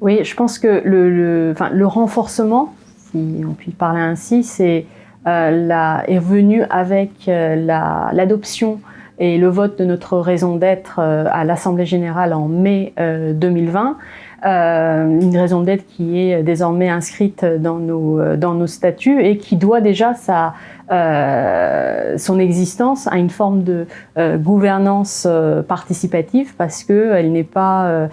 Oui, je pense que le renforcement, si on peut parler ainsi, est venu avec l'adoption et le vote de notre raison d'être à l'Assemblée générale en mai 2020. Une raison d'être qui est désormais inscrite dans nos statuts et qui doit déjà son existence à une forme de gouvernance participative, parce qu'elle n'est pas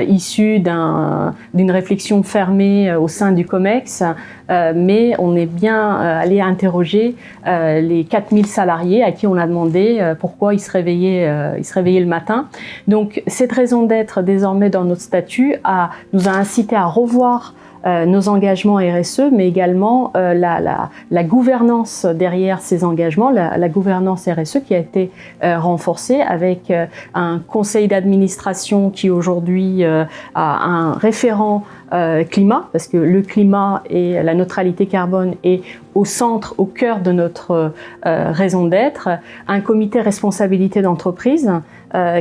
issue d'une réflexion fermée au sein du COMEX, mais on est bien allé interroger les 4000 salariés à qui on a demandé pourquoi ils se réveillaient le matin. Donc cette raison d'être désormais dans notre statut nous a incité à revoir nos engagements RSE, mais également la gouvernance derrière ces engagements, la gouvernance RSE qui a été renforcée avec un conseil d'administration qui aujourd'hui a un référent climat, parce que le climat et la neutralité carbone est au centre, au cœur de notre raison d'être, un comité responsabilité d'entreprise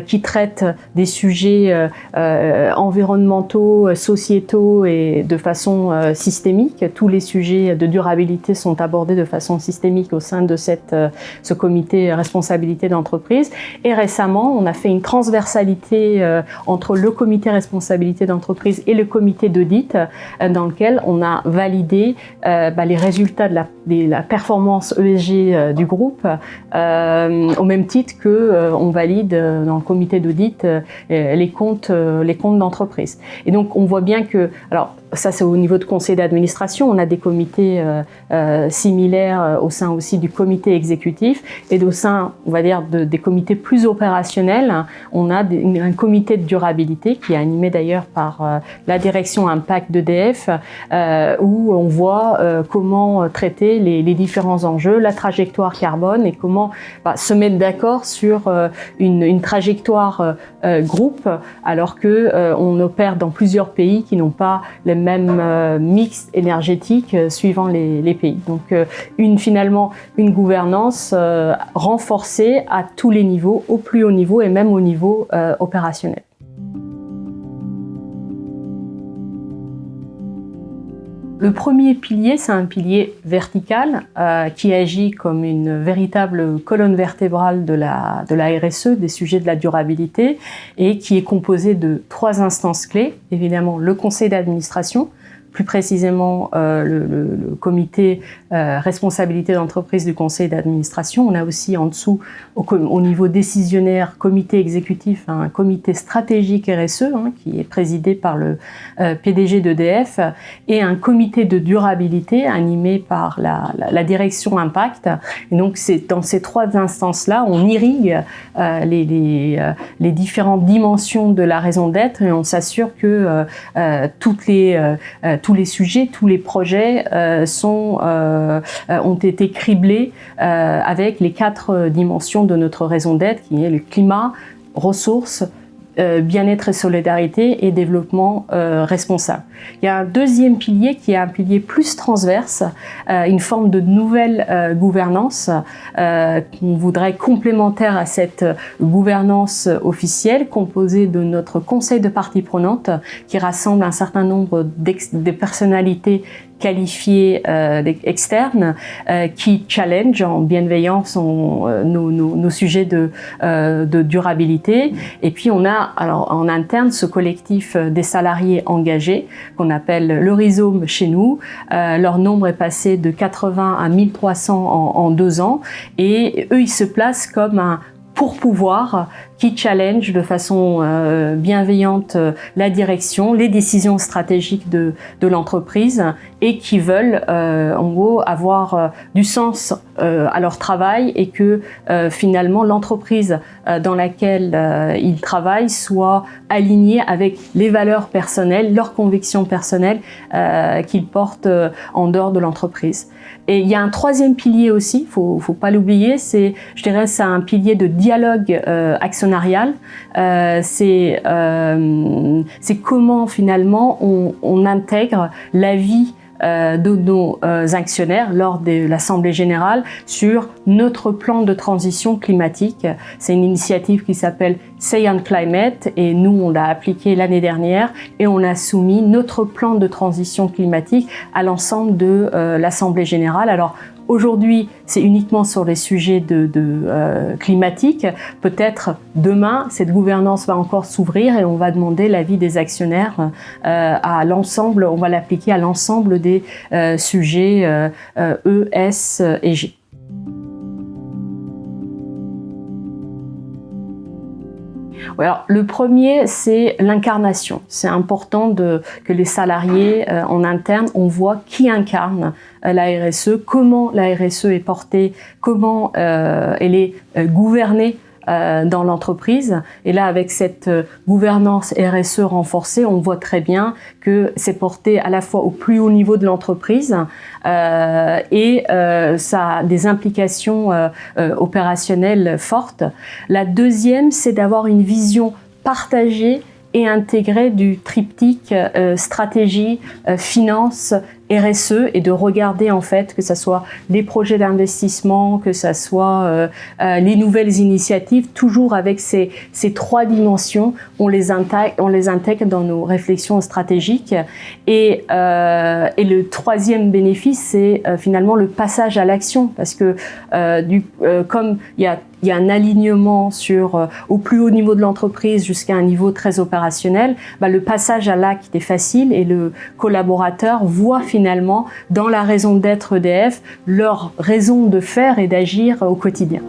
qui traite des sujets environnementaux, sociétaux et de façon systémique. Tous les sujets de durabilité sont abordés de façon systémique au sein de ce comité responsabilité d'entreprise. Et récemment, on a fait une transversalité entre le comité responsabilité d'entreprise et le comité d'audit, dans lequel on a validé les résultats de la performance ESG du groupe, au même titre que on valide dans le comité d'audit les comptes d'entreprise. Et donc on voit bien que, alors ça c'est au niveau de conseil d'administration, on a des comités similaires au sein aussi du comité exécutif, et au sein, on va dire, des comités plus opérationnels, on a un comité de durabilité qui est animé d'ailleurs par la direction impact d'EDF, où on voit comment traiter les différents enjeux, la trajectoire carbone, et comment se mettre d'accord sur une trajectoire groupe, alors que on opère dans plusieurs pays qui n'ont pas les mêmes mix énergétiques suivant les pays. Donc finalement une gouvernance renforcée à tous les niveaux, au plus haut niveau et même au niveau opérationnel. Le premier pilier, c'est un pilier vertical qui agit comme une véritable colonne vertébrale de la RSE, des sujets de la durabilité, et qui est composé de 3 instances clés. Évidemment, le conseil d'administration, plus précisément le comité responsabilité d'entreprise du conseil d'administration. On a aussi en dessous, au niveau décisionnaire, comité exécutif, un comité stratégique RSE qui est présidé par le PDG d'EDF, et un comité de durabilité animé par la direction impact. Et donc c'est dans ces 3 instances-là, on irrigue les différentes dimensions de la raison d'être, et on s'assure que tous les sujets, tous les projets ont été criblés avec les 4 dimensions de notre raison d'être, qui est le climat, ressources, bien-être et solidarité, et développement responsable. Il y a un deuxième pilier qui est un pilier plus transverse, une forme de nouvelle gouvernance qu'on voudrait complémentaire à cette gouvernance officielle, composée de notre conseil de parties prenantes qui rassemble un certain nombre de personnalités qualifiés externes qui challenge en bienveillance nos sujets de durabilité. Et puis on a alors en interne ce collectif des salariés engagés qu'on appelle le rhizome chez nous. Leur nombre est passé de 80 à 1300 en 2 ans, et eux ils se placent comme un pour-pouvoir qui challenge de façon bienveillante la direction, les décisions stratégiques de l'entreprise, et qui veulent en gros avoir du sens à leur travail, et que finalement l'entreprise dans laquelle ils travaillent soit alignée avec les valeurs personnelles, leurs convictions personnelles qu'ils portent en dehors de l'entreprise. Et il y a un 3e pilier aussi, faut pas l'oublier, c'est un pilier de dialogue actionnarial. C'est comment finalement on intègre la vie de nos actionnaires lors de l'Assemblée générale sur notre plan de transition climatique. C'est une initiative qui s'appelle Say on Climate et nous, on l'a appliquée l'année dernière et on a soumis notre plan de transition climatique à l'ensemble de l'Assemblée générale. Alors, aujourd'hui, c'est uniquement sur les sujets climatiques. Peut-être demain, cette gouvernance va encore s'ouvrir et on va demander l'avis des actionnaires à l'ensemble. On va l'appliquer à l'ensemble des sujets E, S et G. Alors, le premier, c'est l'incarnation. C'est important que les salariés en interne, on voit qui incarne la RSE, comment la RSE est portée, comment elle est gouvernée dans l'entreprise. Et là, avec cette gouvernance RSE renforcée, on voit très bien que c'est porté à la fois au plus haut niveau de l'entreprise et ça a des implications opérationnelles fortes. La deuxième, c'est d'avoir une vision partagée et intégrée du triptyque stratégie, finance, RSE et de regarder en fait que ça soit les projets d'investissement, que ça soit les nouvelles initiatives, toujours avec ces trois dimensions, on les intègre dans nos réflexions stratégiques. Et le troisième bénéfice, c'est finalement le passage à l'action, parce que comme il y a un alignement au plus haut niveau de l'entreprise jusqu'à un niveau très opérationnel, le passage à l'acte est facile et le collaborateur voit finalement dans la raison d'être EDF leur raison de faire et d'agir au quotidien.